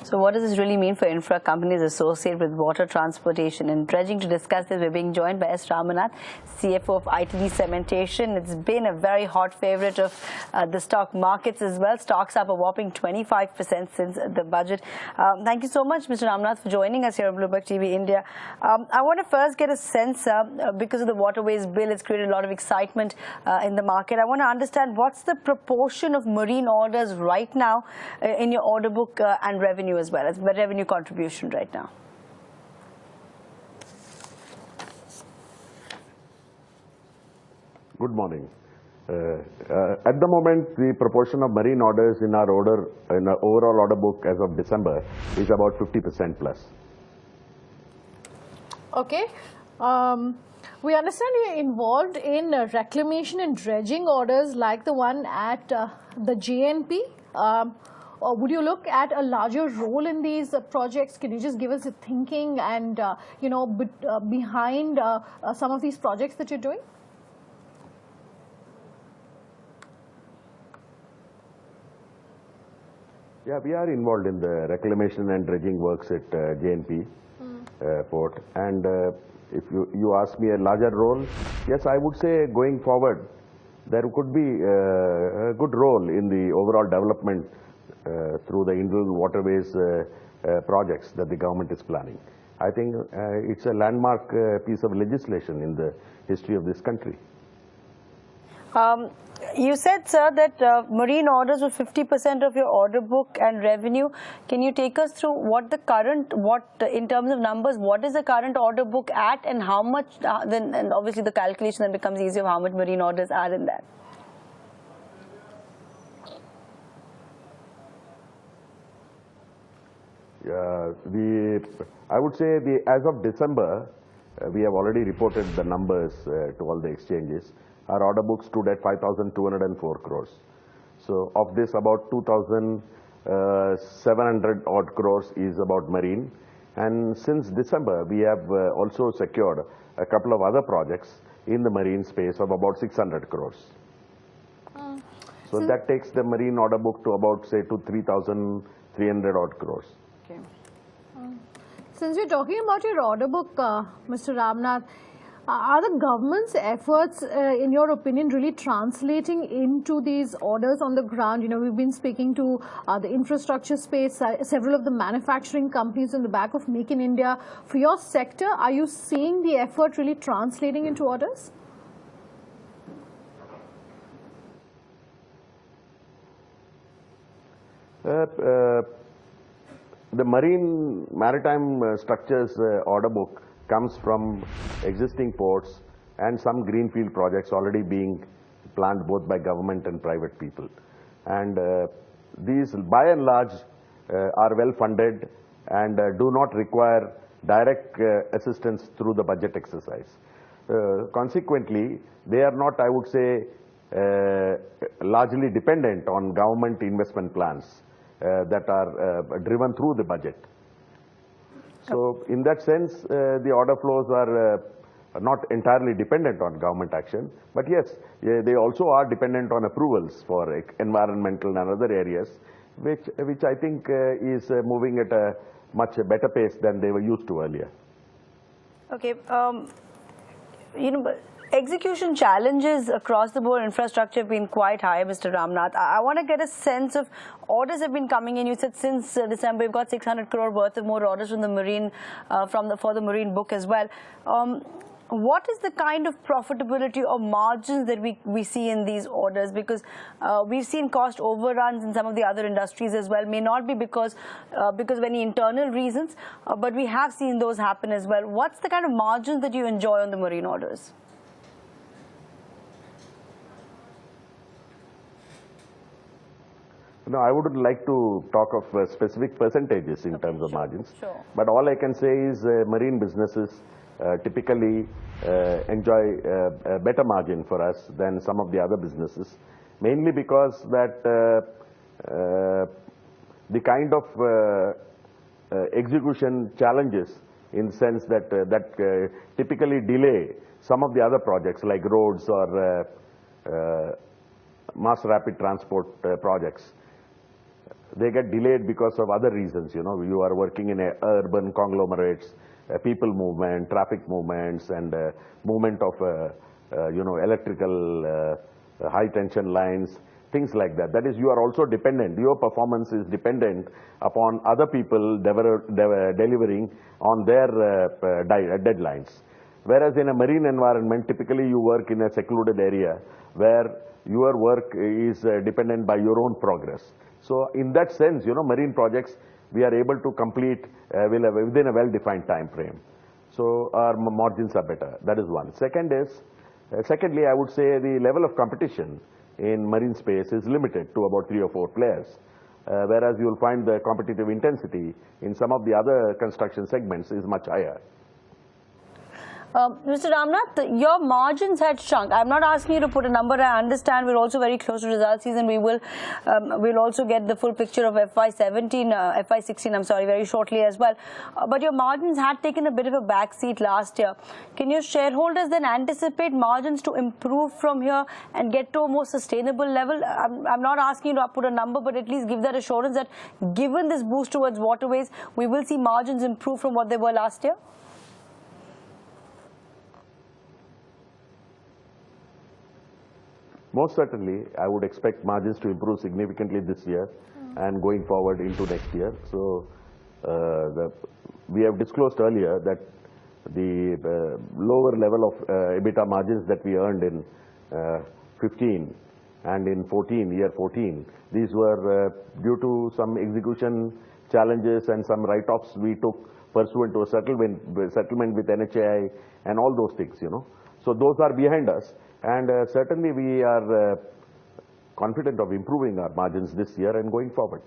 So what does this really mean for infra companies associated with water transportation and dredging? To discuss this, we're being joined by S. Ramanath, CFO of ITD Cementation. It's been a very hot favorite of the stock markets as well. Stocks up a whopping 25% since the budget. Thank you so much, Mr. Ramanath, for joining us here on Bloomberg TV India. I want to first get a sense, because of the waterways bill, it's created a lot of excitement in the market. I want to understand what's the proportion of marine orders right now in your order book and revenue as well as the revenue contribution right now. Good morning. At the moment, the proportion of marine orders in our overall order book as of December is about 50% plus. Okay. We understand you're involved in reclamation and dredging orders like the one at the JNP. Would you look at a larger role in these projects? Can you just give us a thinking and, behind some of these projects that you're doing? Yeah, we are involved in the reclamation and dredging works at JNP port. And if you ask me a larger role, yes, I would say going forward, there could be a good role in the overall development through the inland waterways projects that the government is planning. I think it's a landmark piece of legislation in the history of this country. You said, sir, that marine orders were 50% of your order book and revenue. Can you take us through what the current, in terms of numbers, what is the current order book at, and how much, and obviously the calculation then becomes easier of how much marine orders are in that? I would say as of December, we have already reported the numbers to all the exchanges. Our order book stood at 5,204 crores. So of this, about 2,700 odd crores is about marine. And since December, we have also secured a couple of other projects in the marine space of about 600 crores. So that takes the marine order book to about, say, to 3,300 odd crores. Okay. Since we're talking about your order book, Mr. Ramanath, are the government's efforts, in your opinion, really translating into these orders on the ground? You know, we've been speaking to the infrastructure space, several of the manufacturing companies on the back of Make in India. For your sector, are you seeing the effort really translating into orders? The maritime structures order book comes from existing ports and some greenfield projects already being planned both by government and private people. And these, by and large, are well funded and do not require direct assistance through the budget exercise. Consequently, they are not, I would say, largely dependent on government investment plans that are driven through the budget. So in that sense, the order flows are not entirely dependent on government action. But yes, they also are dependent on approvals for environmental and other areas, which I think is moving at a much better pace than they were used to earlier. Okay. Execution challenges across the board infrastructure have been quite high, Mr. Ramanath. I want to get a sense of orders have been coming in. You said since December you've got 600 crore worth of more orders from the marine, for the marine book as well. What is the kind of profitability or margins that we see in these orders? Because we've seen cost overruns in some of the other industries as well. May not be because of any internal reasons, but we have seen those happen as well. What's the kind of margins that you enjoy on the marine orders? No, I wouldn't like to talk of specific percentages in terms of margins. Sure. But all I can say is marine businesses typically enjoy a better margin for us than some of the other businesses, mainly because that the kind of execution challenges, in the sense that typically delay some of the other projects like roads or mass rapid transport projects. they get delayed because of other reasons. You know, you are working in urban conglomerates, people movement, traffic movements, and movement of electrical high tension lines, things like that. That is, you are also dependent. Your performance is dependent upon other people delivering on their deadlines. Whereas in a marine environment, typically you work in a secluded area where your work is dependent by your own progress. So in that sense, you know, marine projects, we are able to complete within a well-defined time frame. So our margins are better. That is one. Secondly, I would say the level of competition in marine space is limited to about 3 or 4 players. Whereas you will find the competitive intensity in some of the other construction segments is much higher. Mr. Ramnath, your margins had shrunk. I'm not asking you to put a number. I understand we're also very close to result season. We'll also get the full picture of FY16, I'm sorry, very shortly as well. But your margins had taken a bit of a backseat last year. Can your shareholders then anticipate margins to improve from here and get to a more sustainable level? I'm not asking you to put a number, but at least give that assurance that given this boost towards waterways, we will see margins improve from what they were last year? Most certainly, I would expect margins to improve significantly this year and going forward into next year. So, we have disclosed earlier that the lower level of EBITDA margins that we earned in 15 and in year 14, these were due to some execution challenges and some write-offs we took pursuant to a settlement with NHAI and all those things, you know. So those are behind us. And certainly we are confident of improving our margins this year and going forward.